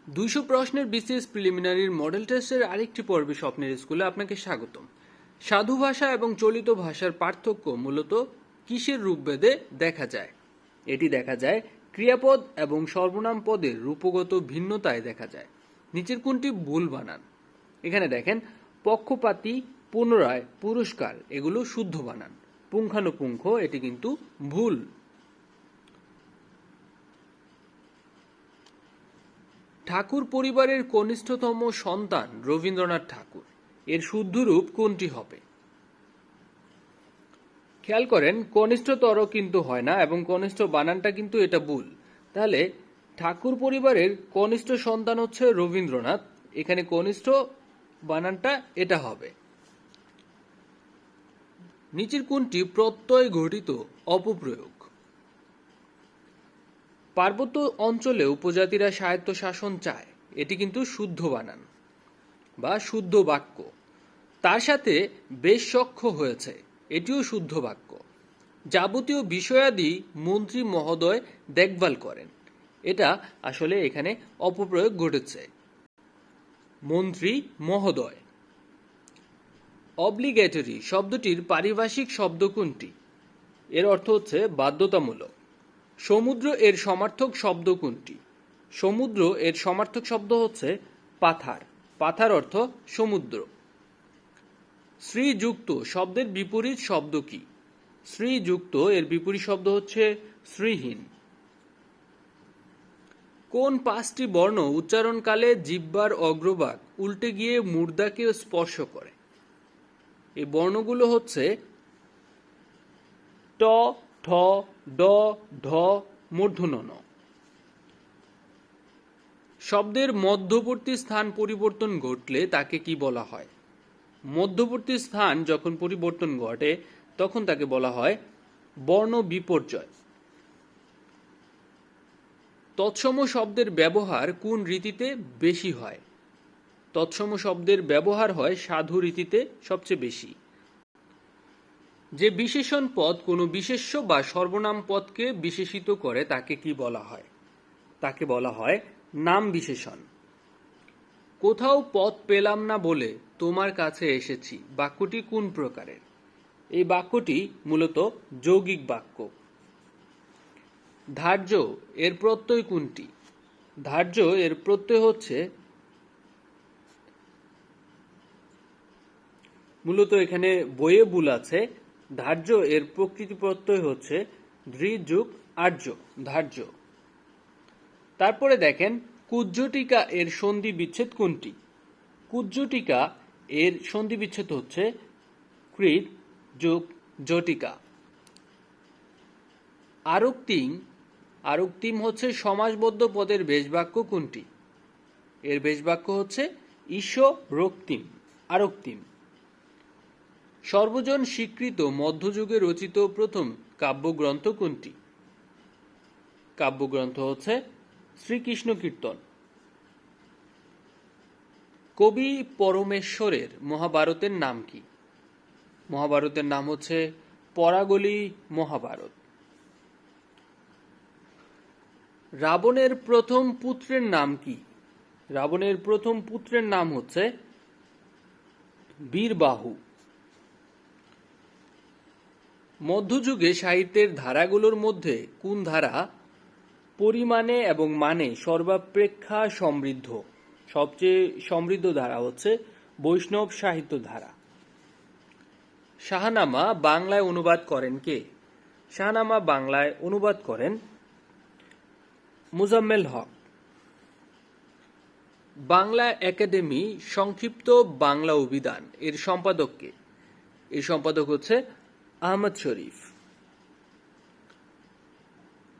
200 প্রশ্নের BCS প্রিলিমিনারির model টেস্টের আরেকটি পর্বে স্বপ্নের স্কুলে আপনাকে স্বাগতম। সাধু ভাষা এবং চলিত ভাষার পার্থক্য মূলত কিসের রূপভেদে দেখা যায়? এটি দেখা যায় ক্রিয়াপদ এবং সর্বনাম পদের রূপগত ভিন্নতায় দেখা যায়। নিচের কোনটি ভুল বানান? এখানে দেখেন পক্ষপাতী, পুনরায়, পুরস্কার এগুলো শুদ্ধ বানান। পুঙ্খানুপুঙ্খ এটি কিন্তু ভুল। ঠাকুর পরিবারের কনিষ্ঠতম সন্তান রবীন্দ্রনাথ ঠাকুর। এর শুদ্ধ রূপ কোনটি হবে? খেয়াল করেন কনিষ্ঠতর কিন্তু হয় না এবং কনিষ্ঠ বানানটা কিন্তু এটা ভুল। তাহলে ঠাকুর পরিবারের কনিষ্ঠ সন্তান হচ্ছে রবীন্দ্রনাথ, এখানে কনিষ্ঠ বানানটা এটা হবে। নিচের কোনটি প্রত্যয় ঘটিত অপপ্রয়োগ? পার্বত্য অঞ্চলে উপজাতিরা স্বায়ত্তশাসন চায়, এটি কিন্তু শুদ্ধ বানান বা শুদ্ধ বাক্য। তার সাথে বেশ সখ্য হয়েছে, এটিও শুদ্ধ বাক্য। যাবতীয় বিষয়াদি মন্ত্রী মহোদয় দেখভাল করেন, এটা আসলে এখানে অপপ্রয়োগ ঘটেছে। মন্ত্রী মহোদয়। অব্লিগেটরি শব্দটির পারিভাষিক শব্দ কোনটি? এর অর্থ হচ্ছে বাধ্যতামূলক। সমুদ্র এর সমার্থক শব্দ কোনটি? সমুদ্র এর সমার্থক শব্দ হচ্ছে পাথার। পাথার অর্থ সমুদ্র। শ্রীযুক্ত শব্দের বিপরীত শব্দ কি? শ্রীযুক্ত এর বিপরীত শব্দ হচ্ছে শ্রীহীন। কোন 5টি বর্ণ উচ্চারণকালে জিহ্বার অগ্রভাগ উল্টে গিয়ে মূর্ধাকে স্পর্শ করে? এই বর্ণগুলো হচ্ছে ট, ঠ, ড, ঢ, মূর্ধন্য ণ। শব্দের মধ্যবর্তী স্থান পরিবর্তন ঘটলে তাকে কি বলা হয়? মধ্যবর্তী স্থান যখন পরিবর্তন ঘটে তখন তাকে বলা হয় বর্ণ বিপর্যয়। তৎসম শব্দের ব্যবহার কোন রীতিতে বেশি হয়? তৎসম শব্দের ব্যবহার হয় সাধু রীতিতে সবচেয়ে বেশি। যে বিশেষণ পদ কোনো বিশেষ্য বা সর্বনাম পদকে বিশেষিত করে তাকে কি বলা হয়? তাকে বলা হয় নাম বিশেষণ। কোথাও পথ পেলাম না বলে তোমার কাছে এসেছি বাক্যটি কোন প্রকারের? এই বাক্যটি মূলত যৌগিক বাক্য। ধার্য এর প্রত্যয় কোনটি? ধার্য এর প্রত্যয় হচ্ছে মূলত এখানে বইয়ে ভুল আছে। ধার্য এর প্রকৃতি প্রত্যয় হচ্ছে ধৃ যুগ আর্য, ধার্য। তারপরে দেখেন কুজ্জটিকা এর সন্ধি বিচ্ছেদ কোনটি? কুজ্জটিকা এর সন্ধি বিচ্ছেদ হচ্ছে কৃত যুগ জটিকা। আরক্তিম, আরক্তিম হচ্ছে সমাসবদ্ধ পদের বেশবাক্য কোনটি? এর বেশবাক্য হচ্ছে ঈশ রক্তিম, আরক্তিম। সর্বজন স্বীকৃত মধ্যযুগে রচিত প্রথম কাব্যগ্রন্থ কোনটি? কাব্যগ্রন্থ হচ্ছে শ্রীকৃষ্ণ কীর্তন। কবি পরমেশ্বরের মহাভারতের নাম কি? মহাভারতের নাম হচ্ছে পরাগলি মহাভারত। রাবণের প্রথম পুত্রের নাম কি? রাবণের প্রথম পুত্রের নাম হচ্ছে বীরবাহু। মধ্যযুগে সাহিত্যের ধারাগুলোর মধ্যে কোন ধারা পরিমাণে এবং মানে সর্বাপেক্ষা সমৃদ্ধ? সবচেয়ে সমৃদ্ধ ধারা হচ্ছে বৈষ্ণব সাহিত্য ধারা। শাহনামা বাংলায় অনুবাদ করেন কে? শাহনামা বাংলায় অনুবাদ করেন মুজাম্মেল হক। বাংলা একাডেমি সংক্ষিপ্ত বাংলা অভিধান এর সম্পাদক কে? এর সম্পাদক হচ্ছে আহমদ শরীফ।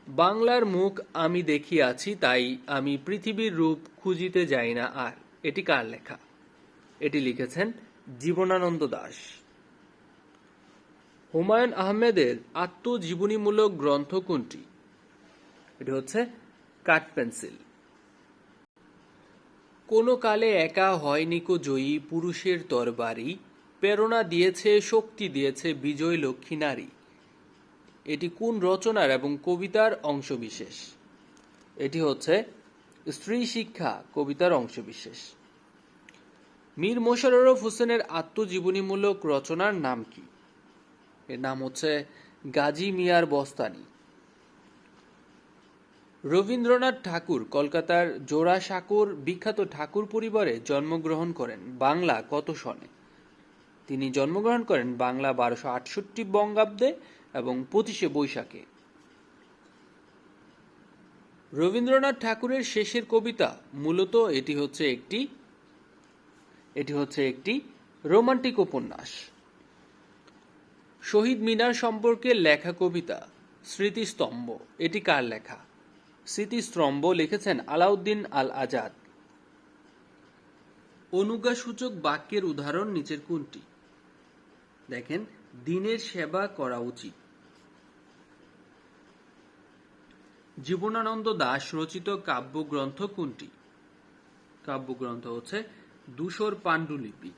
বাংলার মুখ আমি দেখিয়াছি তাই আমি পৃথিবীর রূপ খুঁজিতে যাই না আর, এটি কার লেখা? এটি লিখেছেন জীবনানন্দ দাশ। হুমায়ুন আহমেদের আত্মজীবনীমূলক গ্রন্থ কোনটি? এটি হচ্ছে কাঠপেন্সিল। কোনো কালে একা হয়নি কো জয়ী পুরুষের তরবারি, প্রেরণা দিয়েছে শক্তি দিয়েছে বিজয় লক্ষ্মী নারী। এটি কোন রচনার এবং কবিতার অংশবিশেষ? এটি হচ্ছে স্ত্রী শিক্ষা কবিতার অংশবিশেষ। মীর মোশাররফ হোসেনের আত্মজীবনীমূলক রচনার নাম কি? এর নাম হচ্ছে গাজী মিয়ার বস্তানি। রবীন্দ্রনাথ ঠাকুর কলকাতার জোড়াসাঁকোর বিখ্যাত ঠাকুর পরিবারে জন্মগ্রহণ করেন বাংলা কত সনে? তিনি জন্মগ্রহণ করেন বাংলা 1268 বঙ্গাব্দে এবং 25শে বৈশাখে। রবীন্দ্রনাথ ঠাকুরের শেষের কবিতা মূলত এটি হচ্ছে একটি রোমান্টিক উপন্যাস। শহীদ মিনার সম্পর্কে লেখা কবিতা স্মৃতিস্তম্ভ, এটি কার লেখা? স্মৃতিস্তম্ভ লিখেছেন আলাউদ্দিন আল আজাদ। অনুজ্ঞাসূচক বাক্যের উদাহরণ নিচের কোনটি? দেখেন, দিনের সেবা করা উচিত। জীবনানন্দ দাশ রচিত কাব্যগ্রন্থ কোনটি? কাব্যগ্রন্থ হচ্ছে ধূসর পাণ্ডুলিপি।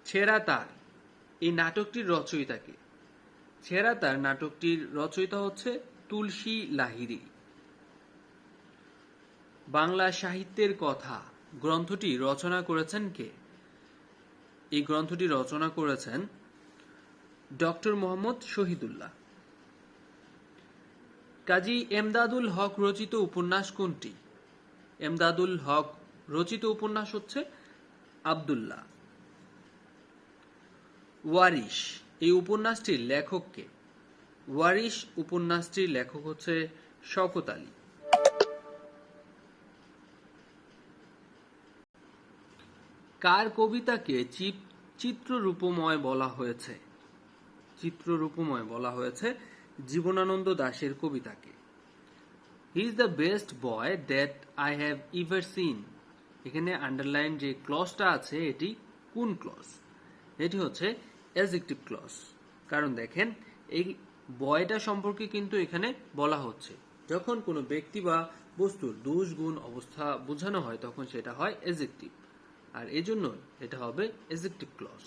ছেঁড়া তার এই নাটকটির রচয়িতা কে? ছেঁড়া তার নাটকটির রচয়িতা হচ্ছে তুলসী লাহিড়ী। বাংলা সাহিত্যের কথা গ্রন্থটি রচনা করেছেন কে? এই গ্রন্থটি রচনা করেছেন ডক্টর মোহাম্মদ শহীদুল্লাহ। কাজী এমদাদুল হক রচিত উপন্যাস কোনটি? এমদাদুল হক রচিত উপন্যাস হচ্ছে আব্দুল্লাহ। ওয়ারিশ এই উপন্যাসটির লেখক কে? ওয়ারিশ উপন্যাসটির লেখক হচ্ছে শওকত আলী। কার কবিতাকে চিত্ররূপময় বলা হয়েছে? চিত্ররূপময় বলা হয়েছে জীবনানন্দ দাশের কবিতাকে। He is the best boy that I have ever seen. এখানে আন্ডারলাইন যে ক্লজটা আছে এটি কোন ক্লজ? এটি হচ্ছে অ্যাডজেক্টিভ ক্লজ। কারণ দেখেন, এই বয়টা সম্পর্কে কিন্তু এখানে বলা হচ্ছে। যখন কোনো ব্যক্তি বা বস্তুর দোষ গুণ অবস্থা বোঝানো হয় তখন সেটা হয় অ্যাডজেক্টিভ, আর এজন্য এটা হবে adjective clause.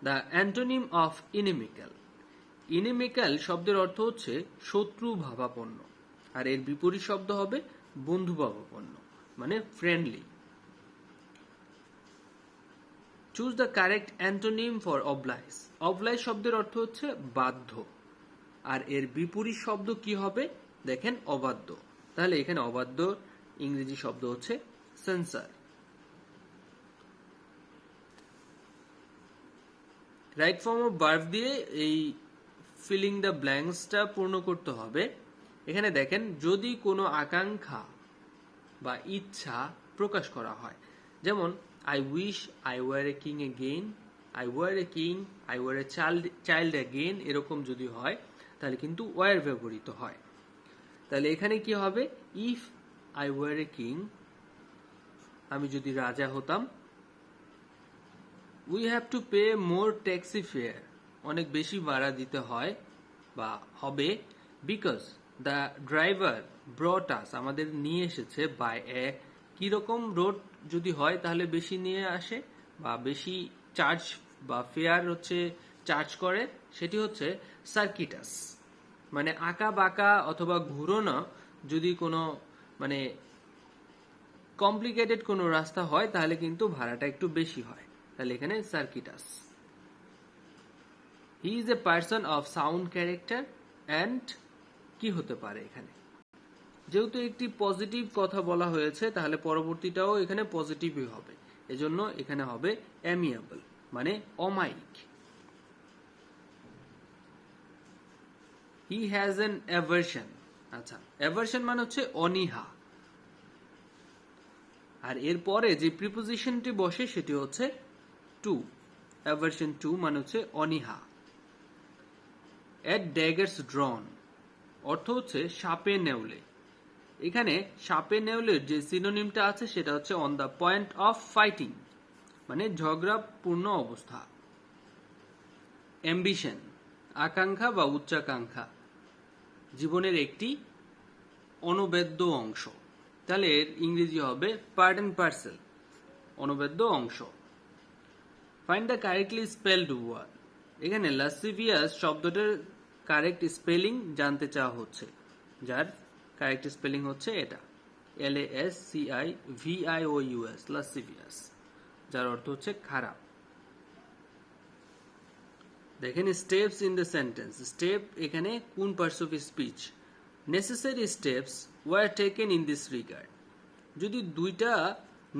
The antonym of inimical. Inimical শব্দের অর্থ হচ্ছে শত্রু ভাবাপন্ন, আর এর বিপরীত শব্দ হবে বন্ধু ভাবাপন্ন, মানে friendly. Choose the correct antonym for oblige. Oblige শব্দের অর্থ হচ্ছে বাধ্য, আর এর বিপরীত শব্দ কি হবে? দেখেন, অবাধ্য। তাহলে এখানে অবাধ্য ইংরেজি শব্দ হচ্ছে censor. Right form of verb দিয়ে এই ফিলিং দ্য ব্ল্যাঙ্কসটা পূর্ণ করতে হবে। এখানে দেখেন, যদি কোনো আকাঙ্ক্ষা বা ইচ্ছা প্রকাশ করা হয়, যেমন I wish I were a king again, I were a king, I were a child again, এরকম যদি হয় তাহলে কিন্তু ওয়ার ব্যবহৃত হয়। তাহলে এখানে কি হবে? If I were a king, আমি যদি রাজা হতাম, we have to pay more taxi fare, অনেক বেশি ভাড়া দিতে হয় বা হবে, বিকজ দ্য ড্রাইভার ব্রট আস, আমাদের নিয়ে এসেছে, বাই এ, কিরকম রোড যদি হয় তাহলে বেশি নিয়ে আসে বা বেশি চার্জ বা ফেয়ার হচ্ছে চার্জ করে, সেটি হচ্ছে সার্কিটাস, মানে আঁকা বাঁকা অথবা ঘুরোনো যদি কোনো মানে কমপ্লিকেটেড কোনো রাস্তা হয় তাহলে কিন্তু ভাড়াটা একটু বেশি হয়। তাহলে এখানে circuitous. He is a person of sound character and কি হতে পারে এখানে? যেহেতু একটি পজিটিভ কথা বলা হয়েছে তাহলে পরবর্তীটাও এখানে পজিটিভই হবে, এজন্য এখানে হবে অ্যামিয়েবল, মানে অমায়িক। He has N aversion. আচ্ছা, অ্যাভারশন মানে হচ্ছে অনীহা, আর এরপরে যে প্রিপোজিশনটি বসে সেটি হচ্ছে টু। অ্যাভারশন টু মানে হচ্ছে অনীহা। এট ড্যাগার্স ড্রন অর্থ হচ্ছে সাপে নেউলে। এখানে সাপে নেউলের যে সিনোনিমটা আছে সেটা হচ্ছে on the point of fighting, মানে ঝগড়াপূর্ণ অবস্থা। অ্যাম্বিশন আকাঙ্ক্ষা বা উচ্চাকাঙ্ক্ষা, জীবনের একটি অনবেদ্য অংশ। তাহলে এর ইংরেজি হবে পার্ট এন্ড পার্সেল, অনবেদ্য অংশ। Find the correctly spelled word. এখানে লাসিভিয়াস শব্দটার কারেক্ট স্পেলিং জানতে চাওয়া হচ্ছে, যার কারেক্ট স্পেলিং হচ্ছে এটা, LASCIVIOUS, লাসিভিয়াস, যার অর্থ হচ্ছে খারাপ। দেখেন steps in the sentence, step এখানে কোন parts of speech, necessary steps were taken in this regard. যদি দুইটা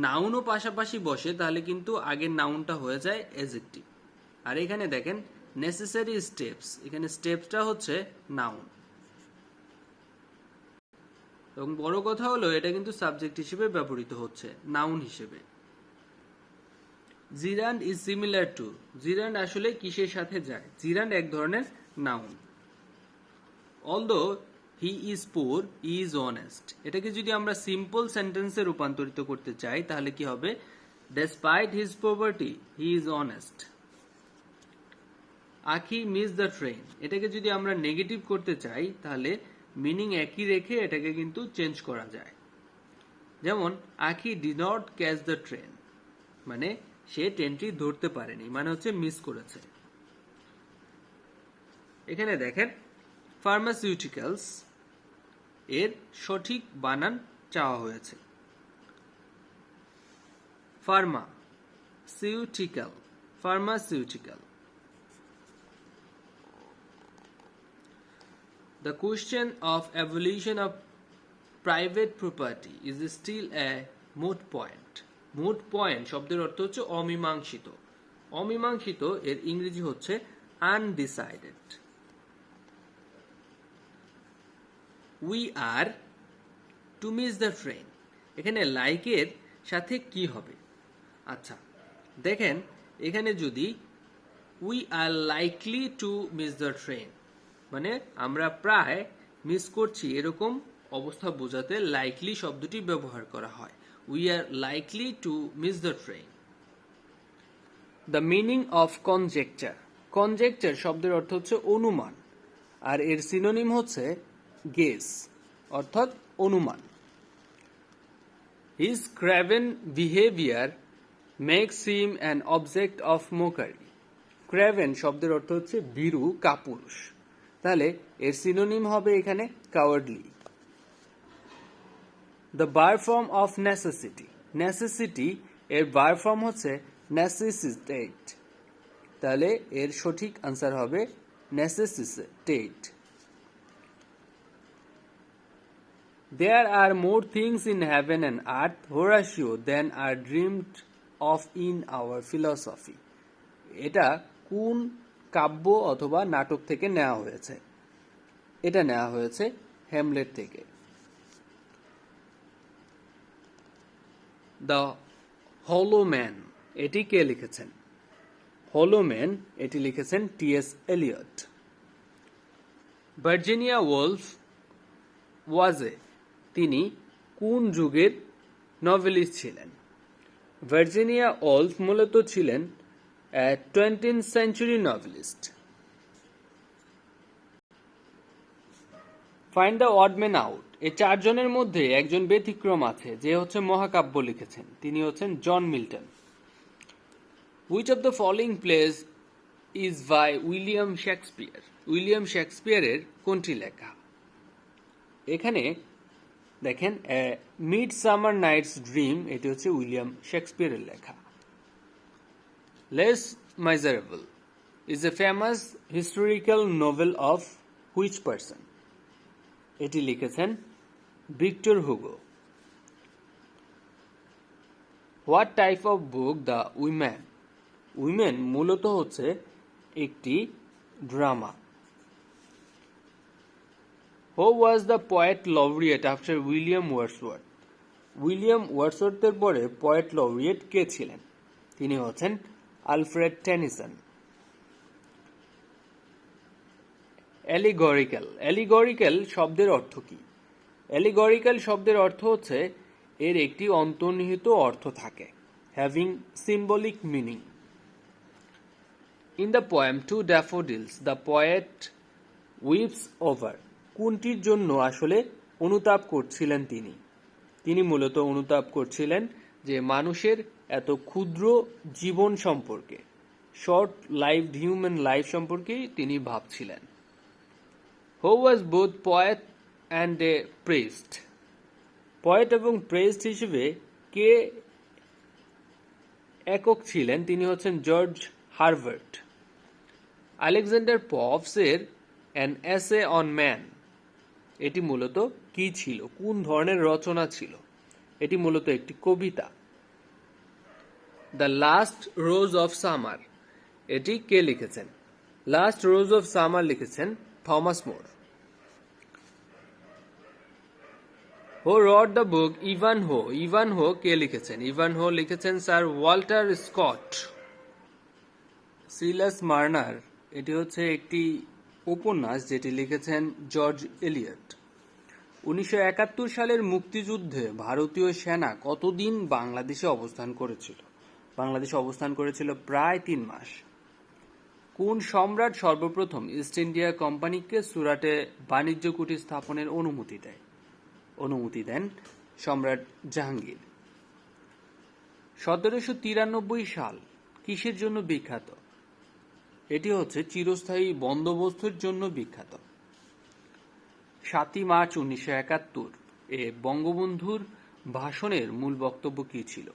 নাউনও পাশাপাশি বসে তাহলে কিন্তু আগের নাউনটা হয়ে যায় অ্যাডজেক্টিভ। আর এখানে দেখেন নেসেসারি স্টেপস, এখানে স্টেপসটা হচ্ছে নাউন। এবং বড় কথা হলো এটা কিন্তু সাবজেক্ট হিসেবে ব্যবহৃত হচ্ছে, নাউন হিসেবে। জিরান্ড ইজ সিমিলার টু, জিরান্ড আসলে কিসের সাথে যায়? জিরান্ড এক ধরনের নাউন। অলদো হি ইজ পুর, হি ইজ অনেস্ট, এটাকে যদি আমরা সিম্পল সেন্টেন্সে রূপান্তরিত করতে চাই তাহলে কি হবে? Despite his poverty, he is honest. আখি মিস দ্য ট্রেন, এটাকে যদি আমরা নেগেটিভ করতে চাই তাহলে মিনিং একই রেখে এটাকে কিন্তু চেঞ্জ করা যায়। যেমন আখি did not catch the train, মানে সে ট্রেনটি ধরতে পারেনি, মানে হচ্ছে মিস করেছে। এখানে দেখেন ফার্মাসিউটিক্যালস এর সঠিক বানান চাওয়া হয়েছে। Pharmaceutical, pharmaceutical. The question of abolition of private property is still a moot point. Moot point শব্দের অর্থ হচ্ছে অমীমাংসিত। অমীমাংসিত এর ইংরেজি হচ্ছে undecided. We are to miss the train. এখানে like এর সাথে কি হবে? আচ্ছা দেখেন এখানে যদি we are likely to miss the train, মানে আমরা প্রায় মিস করছি এরকম অবস্থা বোঝাতে লাইকলি শব্দটি ব্যবহার করা হয়। We are likely to miss the train. The meaning of conjecture, conjecture শব্দের অর্থ হচ্ছে অনুমান, আর এর সিনোনিম হচ্ছে গেস, অর্থাৎ অনুমান। His craven behaviour makes him an object of mockery. Craven শব্দের অর্থ হচ্ছে ভীরু, কাপুরুষ, তাহলে এর সিনোনিম হবে এখানে cowardly. The verb form of necessity, necessity এর ভার্ব ফর্ম হচ্ছে নেসেসিটেট, তাহলে এর সঠিক আনসার হবে necessitate. There are more things in heaven and earth Horatio than are dreamed of in our philosophy. এটা কোন কাব্য অথবা নাটক থেকে নেওয়া হয়েছে? এটা নেওয়া হয়েছে হ্যামলেট থেকে। দ্য হলো ম্যান, এটি কে লিখেছেন? হলো ম্যান এটি লিখেছেন টি.এস. এলিয়ট। ভার্জিনিয়া ওলফ ওয়াজে, তিনি কোন যুগের নভেলিস্ট ছিলেন? ভার্জিনিয়া ওলফ মূলত ছিলেন 20th century novelist. Find the odd man out. এই চারজনের মধ্যে একজন ব্যতিক্রম আছে, যে হচ্ছে মহাকাব্য লিখেছেন, তিনি হচ্ছেন John Milton. Which of the following plays is by William Shakespeare? William শেক্সপিয়ারের কোনটি লেখা? এখানে দেখেন মিড সামার নাইটস ড্রিম, এটি হচ্ছে উইলিয়াম শেক্সপিয়ারের লেখা। Les Miserables is a famous historical novel of which person? এটি লিখেছেন Victor Hugo. What type of book the Women? Women মূলত হচ্ছে একটি ড্রামা। Who was the poet laureate after William Wordsworth? William ওয়ার্ডসওয়ার্থের পরে পোয়েট লরিয়েট কে ছিলেন? তিনি হচ্ছেন আলফ্রেড টেনিসন। অ্যালিগরিক্যাল, অ্যালিগরিক্যাল শব্দের অর্থ কি? অ্যালিগরিক্যাল শব্দের অর্থ হচ্ছে এর একটি অন্তর্নিহিত অর্থ থাকে, having symbolic meaning. In the poem to daffodils the poet weeps over, কোনটির জন্য আসলে অনুতাপ করছিলেন তিনি? তিনি মূলত অনুতাপ করছিলেন যে মানুষের এত ক্ষুদ্র জীবন সম্পর্কে, শর্ট লাইফড হিউম্যান লাইফ সম্পর্কেই তিনি ভাবছিলেন। Who was both poet and a priest. Poet এবং প্রিস্ট হিসেবে কে একক ছিলেন? তিনি হচ্ছেন জর্জ হারভার্ট। আলেকজান্ডার পপসের অ্যান এসে অন ম্যান, এটি মূলত কি ছিল? কোন ধরনের রচনা ছিল? এটি মূলত একটি কবিতা। The last rose of summer, এটি কে লিখেছেন? লাস্ট রোজ অফ সামার লিখেছেন Thomas Moore. Who wrote the book Ivanhoe, Ivanhoe কে লিখেছেন? ইভানহো লিখেছেন sir Walter Scott. Silas Marner, এটি হচ্ছে একটি উপন্যাস যেটি লিখেছেন জর্জ এলিয়ট। 1971 সালের মুক্তিযুদ্ধে ভারতীয় সেনা কতদিন বাংলাদেশে অবস্থান করেছিল? বাংলাদেশে অবস্থান করেছিল প্রায় 3 মাস। কোন সম্রাট সর্বপ্রথম ইস্ট ইন্ডিয়া কোম্পানিকে সুরাটে বাণিজ্য কুটির স্থাপনের অনুমতি দেন? সম্রাট জাহাঙ্গীর। 1793 সাল কিসের জন্য বিখ্যাত? এটি হচ্ছে চিরস্থায়ী বন্দোবস্তের জন্য বিখ্যাত। 7 মার্চ 1971 এ বঙ্গবন্ধুর ভাষণের মূল বক্তব্য কি ছিল?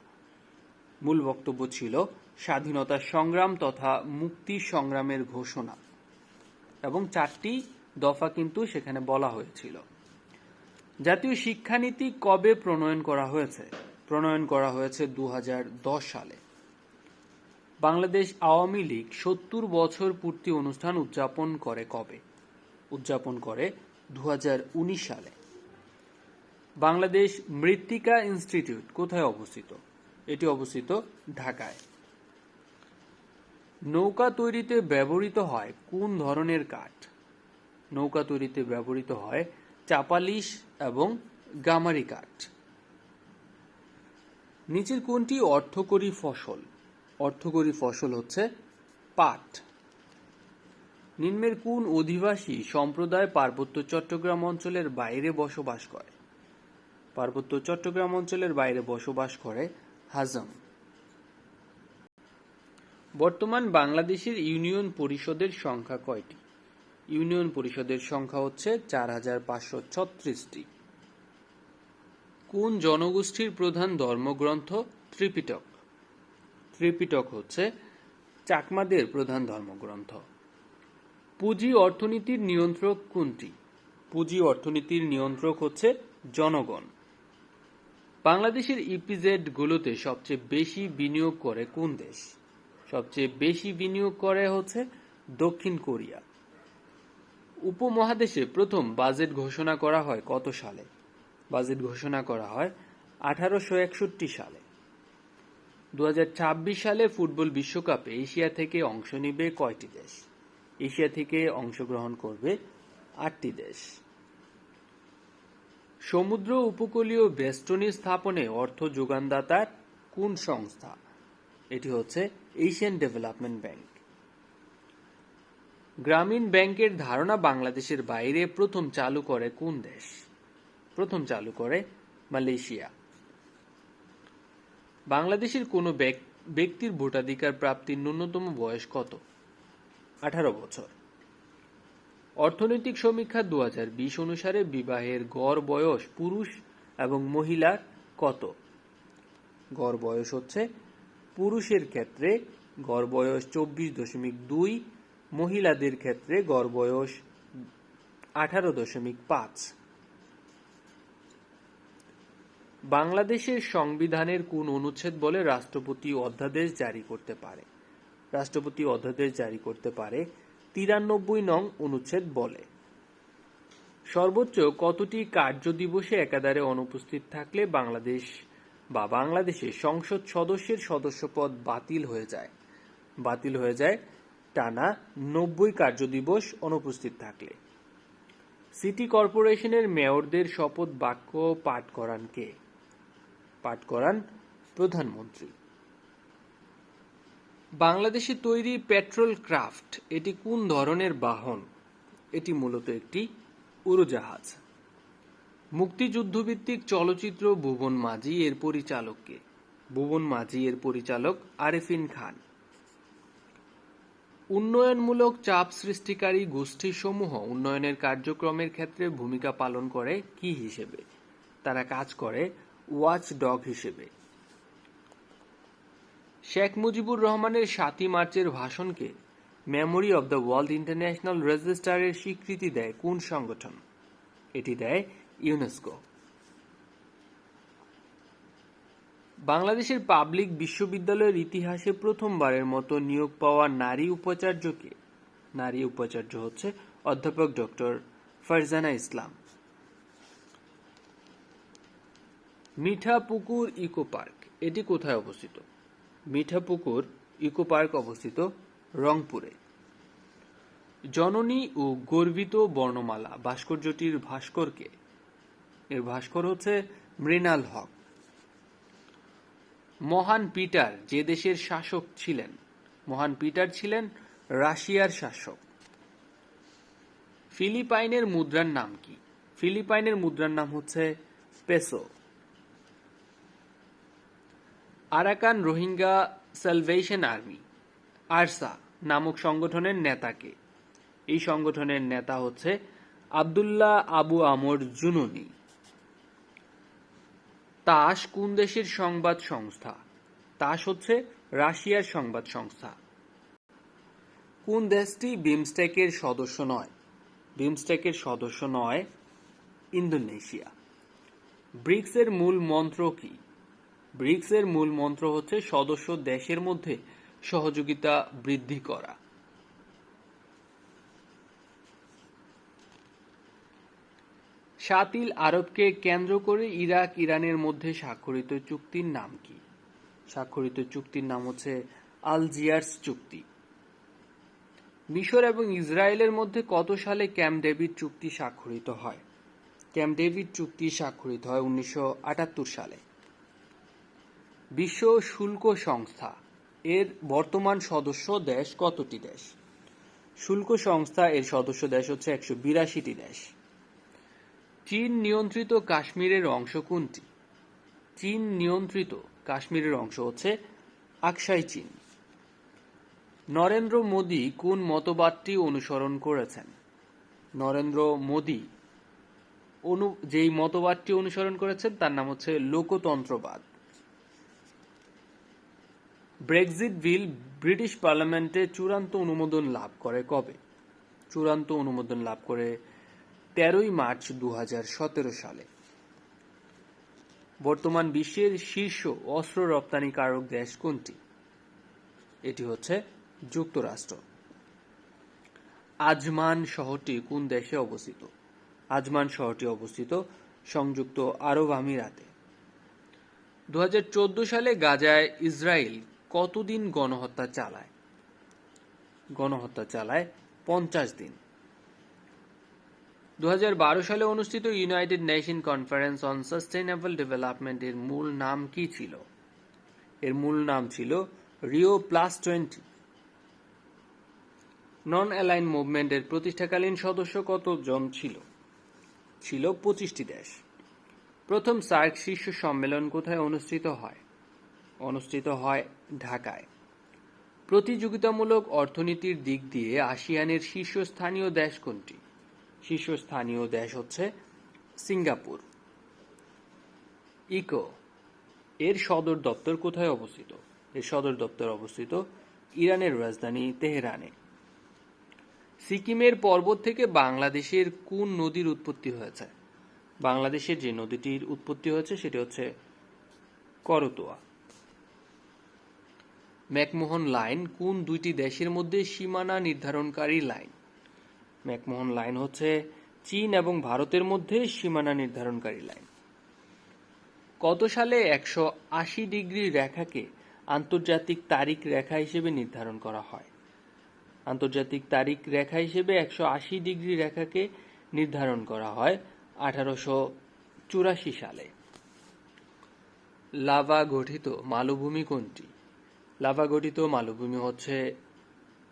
মূল বক্তব্য ছিল স্বাধীনতা সংগ্রাম তথা মুক্তি সংগ্রামের ঘোষণা, এবং 4টি দফা কিন্তু সেখানে বলা হয়েছিল। জাতীয় শিক্ষানীতি কবে প্রণয়ন করা হয়েছে? প্রণয়ন করা হয়েছে 2010 সালে। বাংলাদেশ আওয়ামী লীগ 70 বছর পূর্তি অনুষ্ঠান উদযাপন করে কবে? উদযাপন করে 2019 সালে। বাংলাদেশ মৃত্তিকা ইনস্টিটিউট কোথায় অবস্থিত? এটি অবস্থিত ঢাকায়। নৌকা তৈরিতে ব্যবহৃত হয় কোন ধরনের কাঠ? নৌকা তৈরিতে ব্যবহৃত হয় চাপালিশ এবং গামারি কাঠ। নিচের কোনটি অর্থকরী ফসল? অর্থকরী ফসল হচ্ছে পাট। নিম্নের কোন অধিবাসী সম্প্রদায় পার্বত্য চট্টগ্রাম অঞ্চলের বাইরে বসবাস করে? পার্বত্য চট্টগ্রাম অঞ্চলের বাইরে বসবাস করে হাজং। বর্তমান বাংলাদেশের ইউনিয়ন পরিষদের সংখ্যা কয়টি? ইউনিয়ন পরিষদের সংখ্যা হচ্ছে 4536টি। কোন জনগোষ্ঠীর প্রধান ধর্মগ্রন্থ ত্রিপিটক? ত্রিপিটক হচ্ছে চাকমাদের প্রধান ধর্মগ্রন্থ। পুঁজি অর্থনীতির নিয়ন্ত্রক কোনটি? পুঁজি অর্থনীতির নিয়ন্ত্রক হচ্ছে জনগণ। বাংলাদেশের ইপিজেড গুলোতে সবচেয়ে বেশি বিনিয়োগ করে কোন দেশ? সবচেয়ে বেশি বিনিয়োগ করে হচ্ছে দক্ষিণ কোরিয়া। উপমহাদেশে প্রথম বাজেট ঘোষণা করা হয় কত সালে? বাজেট ঘোষণা করা হয় 1861 সালে। 2026 সালে ফুটবল বিশ্বকাপে এশিয়া থেকে অংশ নেবে কয়টি দেশ? এশিয়া থেকে অংশগ্রহণ করবে 8টি দেশ। সমুদ্র উপকূলীয় বেষ্টনী স্থাপনে অর্থ যোগানদাতার কোন সংস্থা? এটি হচ্ছে এশিয়ান ডেভেলপমেন্ট ব্যাংক। গ্রামীণ ব্যাংকের ধারণা বাংলাদেশের বাইরে প্রথম চালু করে কোন দেশ? প্রথম চালু করে মালয়েশিয়া। বাংলাদেশের কোন ব্যক্তির ভোটাধিকার প্রাপ্তির ন্যূনতম বয়স কত? 18 বছর। অর্থনৈতিক সমীক্ষা 2020 অনুসারে বিবাহের গড় বয়স পুরুষ এবং মহিলার কত? গড় বয়স হচ্ছে পুরুষের ক্ষেত্রে গড় বয়স 24.2, মহিলাদের ক্ষেত্রে গড় বয়স 18.5। বাংলাদেশের সংবিধানের কোন অনুচ্ছেদ বলে রাষ্ট্রপতি অধ্যাদেশ জারি করতে পারে? রাষ্ট্রপতি অধ্যাদেশ জারি করতে পারে 93 নং অনুচ্ছেদ বলে। সর্বোচ্চ কতটি কার্য দিবসে একাধারে অনুপস্থিত থাকলে বাংলাদেশে সংসদ সদস্যের সদস্যপদ বাতিল হয়ে যায়? বাতিল হয়ে যায় টানা 90 কার্যদিবস অনুপস্থিত থাকলে। সিটি কর্পোরেশনের মেয়রদের শপথ বাক্য পাঠ করান কে? পাঠ করান প্রধানমন্ত্রী। বাংলাদেশে তৈরি পেট্রোল ক্রাফট এটি কোন ধরনের বাহন? এটি মূলত একটি উড়োজাহাজ। মুক্তিযুদ্ধভিত্তিক চলচ্চিত্র ভুবন মাঝি এর পরিচালক কে? ভুবন মাঝি এর পরিচালক আরেফিন খান। উন্নয়নমূলক চাপ সৃষ্টিকারী গোষ্ঠীসমূহ উন্নয়নের কার্যক্রমের ক্ষেত্রে ভূমিকা পালন করে কি হিসেবে? তারা কাজ করে ওয়াচ ডগ হিসেবে। শেখ মুজিবুর রহমানের ৭ই মার্চের ভাষণকে memory of the world international রেজিস্টারের স্বীকৃতি দেয় কোন সংগঠন? এটি দেয় ইউনেস্কো। বাংলাদেশের পাবলিক বিশ্ববিদ্যালয়ের ইতিহাসে প্রথমবারের মতো নিয়োগ পাওয়া নারী উপাচার্যকে? নারী উপাচার্য হচ্ছে অধ্যাপক ডক্টর ফারজানা ইসলাম। মিঠাপুকুর ইকো পার্ক এটি কোথায় অবস্থিত? মিঠাপুকুর ইকো পার্ক অবস্থিত রংপুরে। জননী ও গর্বিত বর্ণমালা ভাস্কর্যটির ভাস্করকে? এর ভাস্কর হচ্ছে মৃণাল হক। মহান পিটার যে দেশের শাসক ছিলেন? মহান পিটার ছিলেন রাশিয়ার শাসক। ফিলিপাইনের মুদ্রার নাম কি? ফিলিপাইনের মুদ্রার নাম হচ্ছে peso. Arakan Rohingya salvation army ARSA নামক সংগঠনের নেতাকে? এই সংগঠনের নেতা হচ্ছে আব্দুল্লাহ আবু আমর জুনুনি। তাস কোন দেশের সংবাদ সংস্থা? তাস হচ্ছে রাশিয়ার সংবাদ সংস্থা। কোন দেশটি বিমস্টেকের সদস্য নয়? বিমস্টেকের সদস্য নয় ইন্দোনেশিয়া। ব্রিক্সের মূল মন্ত্র কি? ব্রিক্সের মূল মন্ত্র হচ্ছে সদস্য দেশের মধ্যে সহযোগিতা বৃদ্ধি করা। শাতিল আরবকে কেন্দ্র করে ইরাক ইরানের মধ্যে স্বাক্ষরিত চুক্তির নাম কি? স্বাক্ষরিত চুক্তির নাম হচ্ছে আলজিয়ার্স চুক্তি। মিশর এবং ইসরায়েলের মধ্যে কত সালে ক্যাম্প ডেভিড চুক্তি স্বাক্ষরিত হয়? ক্যাম্প ডেভিড চুক্তি স্বাক্ষরিত হয় 1978 সালে। বিশ্ব শুল্ক সংস্থা এর বর্তমান সদস্য দেশ কতটি দেশ? শুল্ক সংস্থা এর সদস্য দেশ হচ্ছে 182টি দেশ। চীন নিয়ন্ত্রিত কাশ্মীরের অংশ কোনটি? চীন নিয়ন্ত্রিত কাশ্মীরের অংশ হচ্ছে আকসাই চীন। নরেন্দ্র মোদী কোন মতবাদটি অনুসরণ করেছেন? নরেন্দ্র মোদী যেই মতবাদটি অনুসরণ করেছেন তার নাম হচ্ছে লোকতন্ত্রবাদ। ব্রেক্সিট বিল ব্রিটিশ পার্লামেন্টে চূড়ান্ত অনুমোদন লাভ করে কবে? চূড়ান্ত অনুমোদন লাভ করে 13ই মার্চ 2017 সালে। বর্তমান বিশ্বের শীর্ষ অস্ত্র রপ্তানিকারক দেশ কোনটি? এটি হচ্ছে যুক্তরাষ্ট্র। আজমান শহরটি কোন দেশে অবস্থিত? আজমান শহরটি অবস্থিত সংযুক্ত আরব আমিরাতে। 2014 সালে গাজায় ইসরায়েল কতদিন গণহত্যা চালায়? গণহত্যা চালায় 50 দিন। 2012 সালে অনুষ্ঠিত United nation conference on sustainable development এর মূল নাম কি ছিল? এর মূল নাম ছিল রিও+20। নন অ্যালাইন মুভমেন্টের প্রতিষ্ঠাকালীন সদস্য কতজন ছিল? ছিল 25টি দেশ। প্রথম সার্ক শীর্ষ সম্মেলন কোথায় অনুষ্ঠিত হয়? অনুষ্ঠিত হয় ঢাকায়। প্রতিযোগিতামূলক অর্থনীতির দিক দিয়ে আসিয়ানের শীর্ষস্থানীয় দেশ কোনটি? শীর্ষস্থানীয় দেশ হচ্ছে সিঙ্গাপুর। ইকো এর সদর দপ্তর কোথায় অবস্থিত? এর সদর দপ্তর অবস্থিত ইরানের রাজধানী তেহরানে। সিকিমের পর্বত থেকে বাংলাদেশের কোন নদীর উৎপত্তি হয়েছে? বাংলাদেশের যে নদীটির উৎপত্তি হয়েছে সেটি হচ্ছে করতোয়া। ম্যাকমোহন লাইন কোন দুইটি দেশের মধ্যে সীমানা নির্ধারণকারী লাইন? ম্যাকমোহন লাইন হচ্ছে চীন এবং ভারতের মধ্যে সীমানা নির্ধারণকারী লাইন। কত সালে 180 ডিগ্রি রেখাকে আন্তর্জাতিক তারিখ রেখা হিসেবে নির্ধারণ করা হয়? আন্তর্জাতিক তারিখ রেখা হিসেবে 180 ডিগ্রি রেখাকে নির্ধারণ করা হয় 1884 সালে। লাভা গঠিত মালভূমি কোনটি? লাভা গঠিত মালভূমি হচ্ছে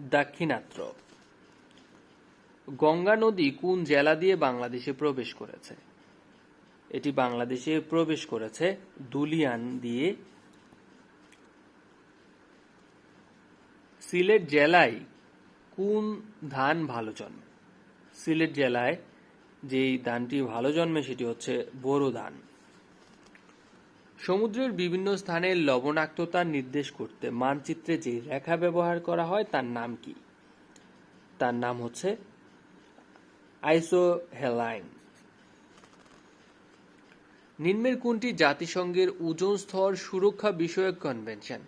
দাক্ষিণাত্য। গঙ্গা নদী কোন জেলা দিয়ে বাংলাদেশে প্রবেশ করেছে? এটি বাংলাদেশে প্রবেশ করেছে ধুলিয়ান দিয়ে। সিলেট জেলায় কোন ধান ভালো জন্মে? সিলেট জেলায় যেই ধানটি ভালো জন্মে সেটি হচ্ছে বোরো ধান। সমুদ্রের বিভিন্ন স্থানের লবণাক্ততা নির্দেশ করতে মানচিত্রে যে রেখা ব্যবহার করা হয় তার নাম কি? তার নাম হচ্ছে আইসোহেলাইন। নিম্নের কোনটি জাতিসংঘের ওজোন স্তর সুরক্ষা বিষয়ক কনভেনশন?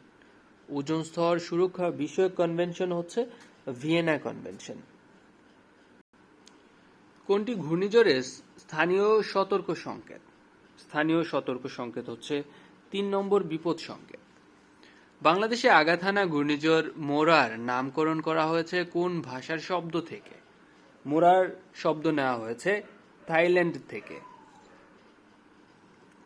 ওজোন স্তর সুরক্ষা বিষয়ক কনভেনশন হচ্ছে ভিয়েনা কনভেনশন। কোনটি ঘূর্ণিঝড়ের স্থানীয় সতর্ক সংকেত? স্থানীয় সতর্ক সংকেত হচ্ছে ৩ নম্বর বিপদ সংকেত। বাংলাদেশে আঘাত হানা ঘূর্ণিঝড় মোরার নামকরণ করা হয়েছে কোন ভাষার শব্দ থেকে? মোরার শব্দ নেওয়া হয়েছে থাইল্যান্ড থেকে।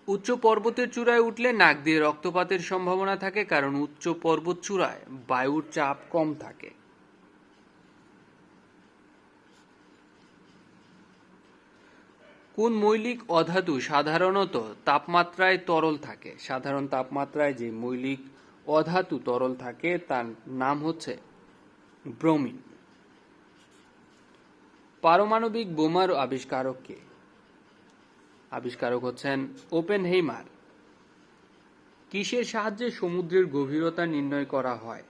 উচ্চ পর্বতের চূড়ায় উঠলে নাক দিয়ে রক্তপাতের সম্ভাবনা থাকে কারণ উচ্চ পর্বত চূড়ায় বায়ুর চাপ কম থাকে। কোন মৌলিক অধাতু সাধারণত তাপমাত্রায় তরল থাকে? সাধারণ তাপমাত্রায় যে মৌলিক অধাতু তরল থাকে তার নাম হচ্ছে ব্রোমিন। পারমাণবিক বোমার আবিষ্কারক কে? আবিষ্কারক হচ্ছেন ওপেনহেইমার। কিসের সাহায্যে সমুদ্রের গভীরতা নির্ণয় করা হয়?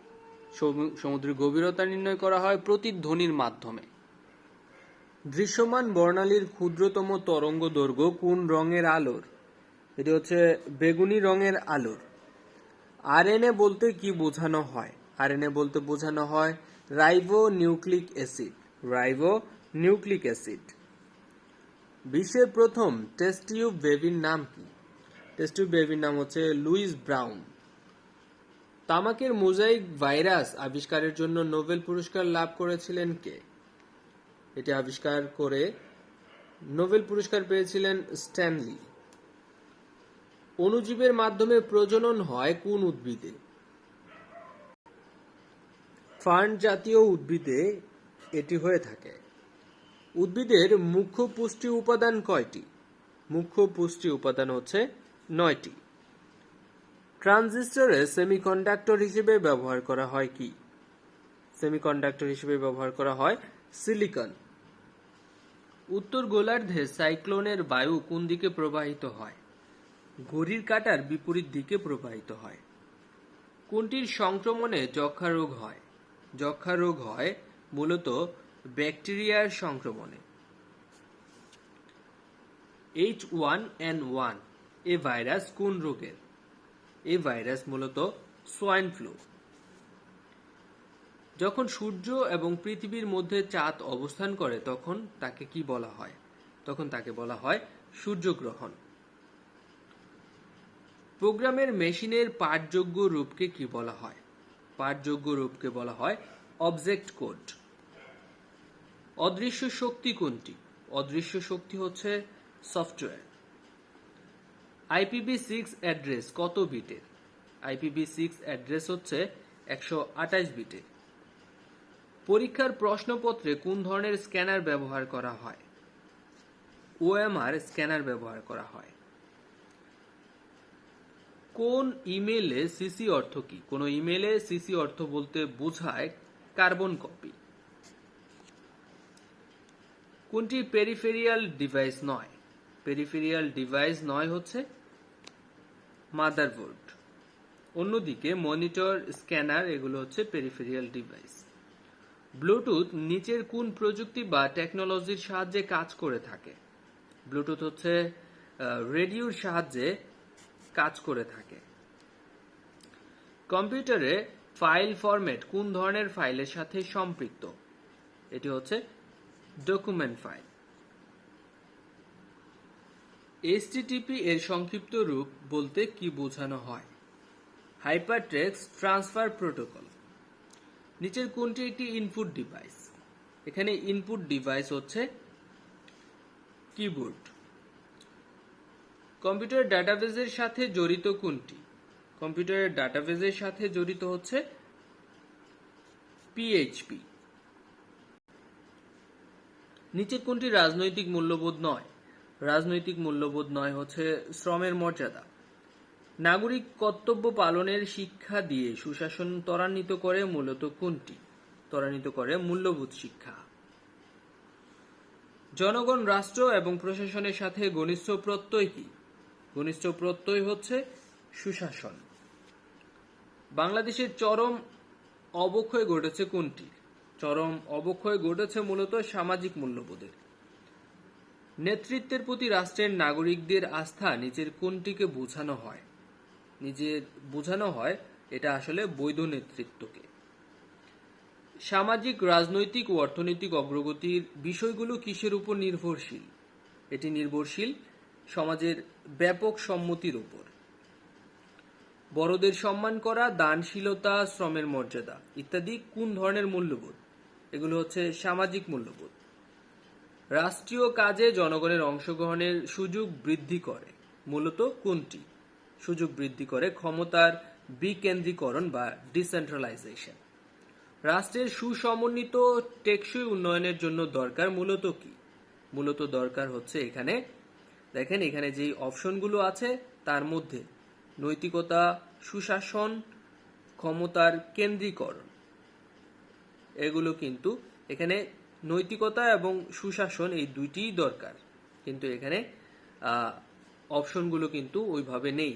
সমুদ্রের গভীরতা নির্ণয় করা হয় প্রতিধ্বনির মাধ্যমে। দৃশ্যমান বর্ণালীর ক্ষুদ্রতম তরঙ্গ দৈর্ঘ্য কোন রঙের আলোর? এটি হচ্ছে বেগুনি রঙের আলোর। আরএনএ বলতে কি বোঝানো হয়? আরএনএ বলতে বোঝানো হয় ribo nucleic acid. Ribo nucleic acid. বিশ্বের প্রথম টেস্ট টিউব বেবির নাম কি? টেস্ট টিউব বেবির নাম হচ্ছে লুইস ব্রাউন। তামাকের মোজাইক ভাইরাস আবিষ্কারের জন্য নোবেল পুরস্কার লাভ করেছিলেন কে? এটি আবিষ্কার করে নোবেল পুরস্কার পেয়েছিলেন স্ট্যানলি। অণুজীবের মাধ্যমে প্রজনন হয় কোন উদ্ভিদে? ফার্ন জাতীয় উদ্ভিদে এটি হয়ে থাকে। উদ্ভিদের মুখ্য পুষ্টি উপাদান কয়টি? মুখ্য পুষ্টি উপাদান হচ্ছে 9টি। ট্রানজিস্টরে সেমিকন্ডাক্টর হিসেবে ব্যবহার করা হয় কি? সেমিকন্ডাক্টর হিসেবে ব্যবহার করা হয় সিলিকন। উত্তর গোলার্ধে সাইক্লোনের বায়ু কোন দিকে প্রবাহিত হয়? ঘড়ির কাঁটার বিপরীত দিকে প্রবাহিত হয়। কোনটির সংক্রমণে যক্ষ্মা রোগ হয়? যক্ষ্মা রোগ হয় মূলত ব্যাকটেরিয়ার সংক্রমণে। H1N1 এ ভাইরাস কোন রোগের? এই ভাইরাস মূলত সোয়াইন ফ্লু। যখন সূর্য এবং পৃথিবীর মধ্যে চাঁদ অবস্থান করে তখন তাকে কি বলা হয়? তখন তাকে বলা হয় সূর্যগ্রহণ। প্রোগ্রামের মেশিনের পাঠযোগ্য রূপকে কি বলা হয়? পাঠযোগ্য রূপকে বলা হয় অবজেক্ট কোড। অদৃশ্য শক্তি কোনটি? অদৃশ্য শক্তি হচ্ছে সফটওয়্যার। IPv6 অ্যাড্রেস কত বিটের? IPv6 অ্যাড্রেস হচ্ছে 128 বিটের। পরীক্ষার প্রশ্নপত্রে কোন ধরনের স্ক্যানার ব্যবহার করা হয়? OMR স্ক্যানার ব্যবহার করা হয়। কোন ইমেইলে সিসি অর্থ কি? কোন ইমেইলে সিসি অর্থ বলতে বোঝায় কার্বন কপি। কোনটি পেরিফেরিয়াল ডিভাইস নয়? পেরিফেরিয়াল ডিভাইস নয় হচ্ছে মাদারবোর্ড। অন্যদিকে মনিটর, স্ক্যানার এগুলো হচ্ছে পেরিফেরিয়াল ডিভাইস। ব্লুটুথ নিচের কোন প্রযুক্তি বা টেকনোলজির সাহায্যে কাজ করে থাকে? ব্লুটুথ হচ্ছে রেডিওর সাহায্যে কাজ করে থাকে। কম্পিউটারে ফাইল ফরম্যাট কোন ধরনের ফাইলের সাথে সম্পৃক্ত? এটি হচ্ছে ডকুমেন্ট ফাইল। HTTP এর সংক্ষিপ্ত রূপ বলতে কি বোঝানো হয়? Hypertext transfer protocol. নিচের কোনটি একটি ইনপুট ডিভাইস? এখানে ইনপুট ডিভাইস হচ্ছে কিবোর্ড। কম্পিউটার ডাটাবেজের সাথে জড়িত কোনটি? কম্পিউটারের ডাটাবেজের সাথে জড়িত হচ্ছে PHP। নিচের কোনটি রাজনৈতিক মূল্যবোধ নয়? রাজনৈতিক মূল্যবোধ নয় হচ্ছে শ্রমের মর্যাদা। নাগরিক কর্তব্য পালনের শিক্ষা দিয়ে সুশাসন ত্বরান্বিত করে মূলত কোনটি? ত্বরান্বিত করে মূল্যবোধ শিক্ষা। জনগণ রাষ্ট্র এবং প্রশাসনের সাথে ঘনিষ্ঠ প্রত্যয় কি? ঘনিষ্ঠ প্রত্যয় হচ্ছে সুশাসন। বাংলাদেশের চরম অবক্ষয় ঘটেছে কোনটি? চরম অবক্ষয় ঘটেছে মূলত সামাজিক মূল্যবোধের। নেতৃত্বের প্রতি রাষ্ট্রের নাগরিকদের আস্থা নিজের কোনটিকে বোঝানো হয়? নিজের বোঝানো হয় এটা আসলে বৈধ নেতৃত্বকে। সামাজিক, রাজনৈতিক ও অর্থনৈতিক অগ্রগতির বিষয়গুলো কিসের উপর নির্ভরশীল? এটি নির্ভরশীল সমাজের ব্যাপক সম্মতির উপর। বড়দের সম্মান করা, দানশীলতা, শ্রমের মর্যাদা ইত্যাদি কোন ধরনের মূল্যবোধ? এগুলো হচ্ছে সামাজিক মূল্যবোধ। রাষ্ট্রীয় কাজে জনগণের অংশগ্রহণের সুযোগ বৃদ্ধি করে মূলত কোনটি? সুযোগ বৃদ্ধি করে ক্ষমতার বিকেন্দ্রীকরণ বা ডিসেন্ট্রালাইজেশন। রাষ্ট্রের সুসমন্বিত টেকসই উন্নয়নের জন্য দরকার মূলত কি? মূলত দরকার হচ্ছে এখানে দেখেন, এখানে যে অপশনগুলো আছে তার মধ্যে নৈতিকতা, সুশাসন, ক্ষমতার কেন্দ্রীকরণ, এগুলো কিন্তু এখানে নৈতিকতা এবং সুশাসন এই দুইটিই দরকার, কিন্তু এখানে অপশনগুলো কিন্তু ওইভাবে নেই।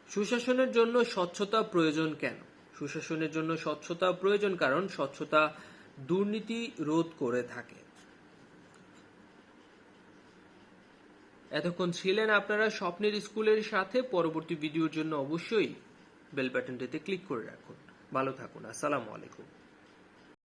সুশাসনের জন্য স্বচ্ছতা প্রয়োজন কেন? সুশাসনের জন্য স্বচ্ছতা প্রয়োজন কারণ স্বচ্ছতা দুর্নীতি রোধ করে থাকে। এতক্ষণ ছিলেন আপনারা স্বপ্নের স্কুলের সাথে। পরবর্তী ভিডিওর জন্য অবশ্যই বেল বাটনটিতে ক্লিক করে রাখুন। ভালো থাকুন। আসসালামু আলাইকুম।